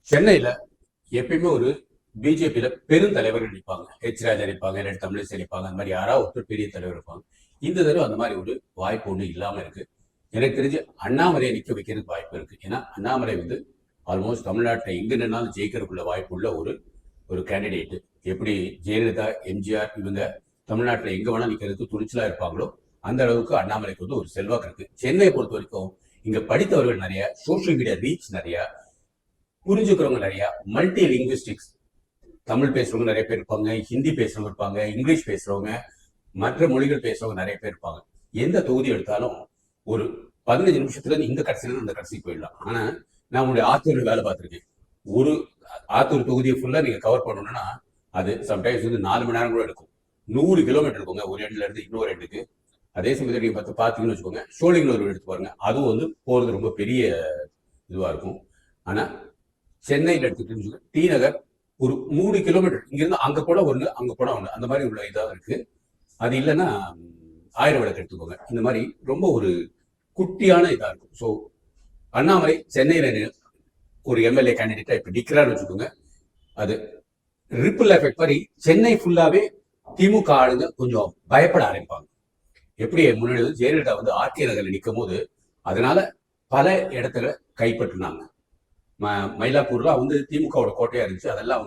சென்னையில எப்பயுமே ஒரு பிஜேபியில பெருந்தலைவர்கள் நிற்பாங்க. ஹெச் ராஜா நிற்பாங்க, இல்லாட்டி தமிழிசை நிற்பாங்க. அந்த மாதிரி யாராவது ஒருத்தர் பெரிய தலைவர் இருப்பாங்க. இந்த தடவை அந்த மாதிரி ஒரு வாய்ப்பு ஒன்றும் இல்லாம இருக்கு. எனக்கு தெரிஞ்சு அண்ணாமலையை நிற்க வைக்கிறதுக்கு வாய்ப்பு இருக்கு. ஏன்னா அண்ணாமலை ஆல்மோஸ்ட் தமிழ்நாட்டை எங்க நின்னாலும் ஜெயிக்கிறதுக்குள்ள வாய்ப்பு உள்ள ஒரு ஒரு கேண்டிடேட். எப்படி ஜெயலலிதா, எம்ஜிஆர் இவங்க தமிழ்நாட்டில் எங்க வேணா நிற்கிறதுக்கு துணிச்சலா இருப்பாங்களோ அந்த அளவுக்கு அண்ணாமலைக்கு ஒரு செல்வாக்கு இருக்கு. சென்னையை பொறுத்த வரைக்கும் இங்க படித்தவர்கள் நிறைய, சோசியல் மீடியா ரீச் நிறைய, புரிஞ்சுக்கிறவங்க நிறைய, மல்டி லிங்குவிஸ்டிக்ஸ், தமிழ் பேசுறவங்க நிறைய பேர் இருப்பாங்க, ஹிந்தி பேசுறவங்க இருப்பாங்க, இங்கிலீஷ் பேசுறவங்க, மற்ற மொழிகள் பேசுறவங்க நிறைய பேர் இருப்பாங்க. எந்த தொகுதி எடுத்தாலும் ஒரு 15 நிமிஷத்துல இந்த கடைசியில இந்த கடைசி போயிடலாம். ஆனா நான் உங்களுடைய ஆத்தூர் வேலை பார்த்திருக்கேன். ஒரு ஆத்தூர் தொகுதியை ஃபுல்லா நீங்க கவர் பண்ணணும்னா அது சம்டைம்ஸ் 4 மணி நேரம் கூட எடுக்கும். 100 கிலோமீட்டர் இருக்குங்க ஒரு இடத்துல இருந்து இன்னொரு இடத்துக்கு. அதே சமயத்தில் நீங்க பாத்தீங்கன்னு வச்சுக்கோங்க, ஷோலிங்கர் எடுத்து பாருங்க, அதுவும் போறது ரொம்ப பெரிய இதுவா இருக்கும். ஆனா சென்னையில் எடுத்துக்கிட்டு டி நகர் ஒரு 3 கிலோமீட்டர் இங்கிருந்து அங்க கூட ஒண்ணு, அங்க கூட ஒண்ணு, அந்த மாதிரி உள்ள இதா இருக்கு. அது இல்லைன்னா 1000 விளக்கு எடுத்துக்கோங்க. இந்த மாதிரி ரொம்ப ஒரு குட்டியான இதா இருக்கும். ஸோ அண்ணாமலை சென்னையில ஒரு எம்எல்ஏ கேண்டிடேட்டா இப்ப நிக்கிறான்னு வச்சுக்கோங்க, அது ரிப்பிள் எஃபெக்ட் மாதிரி சென்னை ஃபுல்லாவே திமுக ஆளுங்க கொஞ்சம் பயப்பட ஆரம்பிப்பாங்க. எப்படி முன்னாடி ஜெயலலிதா ஆர்கே நகர்ல நிற்கும் போது அதனால பல இடத்துல கைப்பற்றினாங்க. மயிலாப்பூர்ல திமுகவோட கோட்டையா இருந்துச்சு. அதெல்லாம்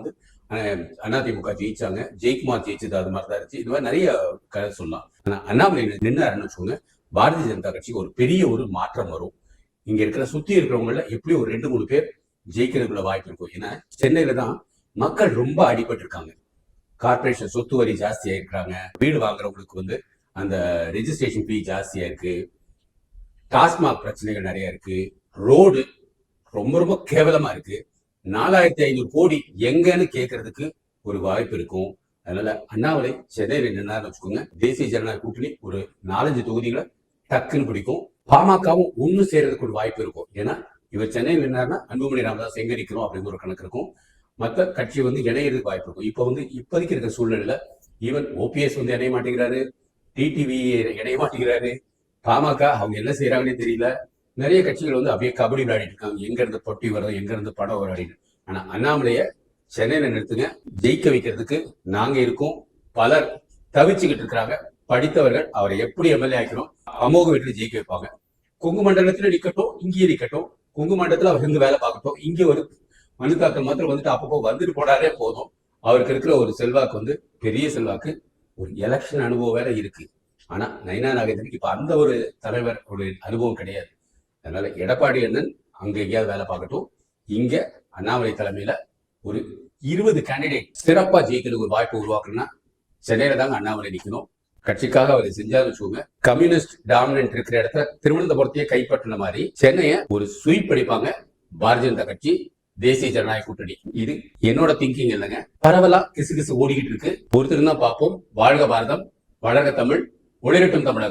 அதிமுக ஜெயிச்சாங்க, ஜெயக்குமார் ஜெயிச்சது அது மாதிரிதான் இருந்துச்சு. இது மாதிரி நிறைய கதை சொல்லலாம். ஆனா அண்ணாமலை நின்னாருன்னு வச்சுக்கோங்க, பாரதிய ஜனதா கட்சிக்கு ஒரு பெரிய ஒரு மாற்றம் வரும். இங்க இருக்கிற சுத்தி இருக்கிறவங்கள எப்படி ஒரு 2-3 பேர் ஜெயிக்கிறதுக்குள்ள வாய்ப்பு இருக்கும். ஏன்னா சென்னையில தான் மக்கள் ரொம்ப அடிபட்டு இருக்காங்க. கார்பரேஷன் சொத்து வரி ஜாஸ்தியா இருக்கிறாங்க, வீடு வாங்குறவங்களுக்கு அந்த ரெஜிஸ்ட்ரேஷன் ஃபீ ஜாஸ்தியா இருக்கு, டாஸ்மாக் பிரச்சனைகள் நிறைய இருக்கு, ரோடு ரொம்ப ரொம்ப கேவலமா இருக்கு. 4500 கோடி எங்கன்னு கேட்கறதுக்கு ஒரு வாய்ப்பு இருக்கும். அதனால அண்ணாமலை சென்னையில நின்னாருன்னு வச்சுக்கோங்க, தேசிய ஜனநாயக கூட்டணி ஒரு 4-5 தொகுதிகளை டக்குன்னு பிடிக்கும். பாமகவும் ஒண்ணு சேர்றதுக்கு ஒரு வாய்ப்பு இருக்கும். ஏன்னா இவர் சென்னையில் நின்னாருன்னா அன்புமணி ராமதாஸ் எங்க நிற்கணும் அப்படிங்கிற ஒரு கணக்கு இருக்கும். மற்ற கட்சி இணையறதுக்கு வாய்ப்பு இருக்கும். இப்போதைக்கு இருக்கிற சூழ்நிலையில ஈவன் ஓபிஎஸ் இணைய மாட்டேங்கிறாரு, டிடிவி இணைய மாட்டேங்கிறாரு, பாமக அவங்க என்ன செய்யறாங்கன்னே தெரியல. நிறைய கட்சிகள் அப்படியே கபடி விளையாடிட்டு இருக்காங்க, எங்க இருந்து பொட்டி வரும், எங்க இருந்து படம் விளையாடிட்டு. ஆனா அண்ணாமலைய சென்னையில நிறுத்துங்க, ஜெயிக்க வைக்கிறதுக்கு நாங்க இருக்கோம். பலர் தவிச்சுக்கிட்டு இருக்கிறாங்க. படித்தவர்கள் அவரை எப்படி எம்எல்ஏ ஆக்கணும், அமோக வெற்றி ஜெயிக்க வைப்பாங்க. கொங்கு மண்டலத்துல நிக்கட்டும், இங்கேயே நிக்கட்டும். கொங்கு மண்டலத்துல அவர் இங்க வேலை பார்க்கட்டும், இங்கே ஒரு மனு தாக்கல் மாத்திரம் அப்பப்போ போனாரே போதும். அவருக்கு இருக்கிற ஒரு செல்வாக்கு பெரிய செல்வாக்கு. ஒரு எலெக்ஷன் அனுபவம் வேற இருக்கு. ஆனா நயினா நாகேந்திரனுக்கு இப்ப அந்த ஒரு தலைவர் ஒரு அனுபவம் கிடையாது. அதனால எடப்பாடி அண்ணன் அங்க எங்கேயாவது வேலை பார்க்கட்டும். இங்க அண்ணாமலை தலைமையில ஒரு 20 கேண்டிடேட் சிறப்பா ஜெயிக்கிறதுக்கு ஒரு வாய்ப்பு உருவாக்கணும்னா சென்னையில தாங்க அண்ணாமலை நிக்கணும். கட்சிக்காக அவர் செஞ்சாரு வச்சுக்கோங்க. கம்யூனிஸ்ட் டாமினன்ட் இருக்கிற இடத்துல திருவனந்தபுரத்தையே கைப்பற்றின மாதிரி சென்னையை ஒரு ஸ்வீப் அடிப்பாங்க பாரதிய ஜனதா கட்சி, தேசிய ஜனநாயக கூட்டணி. இது என்னோட திங்கிங் இல்லைங்க. பரவலா கிசு கிசு ஓடிக்கிட்டு இருக்கு. ஒருத்தர் தான் பார்ப்போம். வாழ்க பாரதம், வளர்க தமிழ், ஒளிரட்டும் தமிழகம்.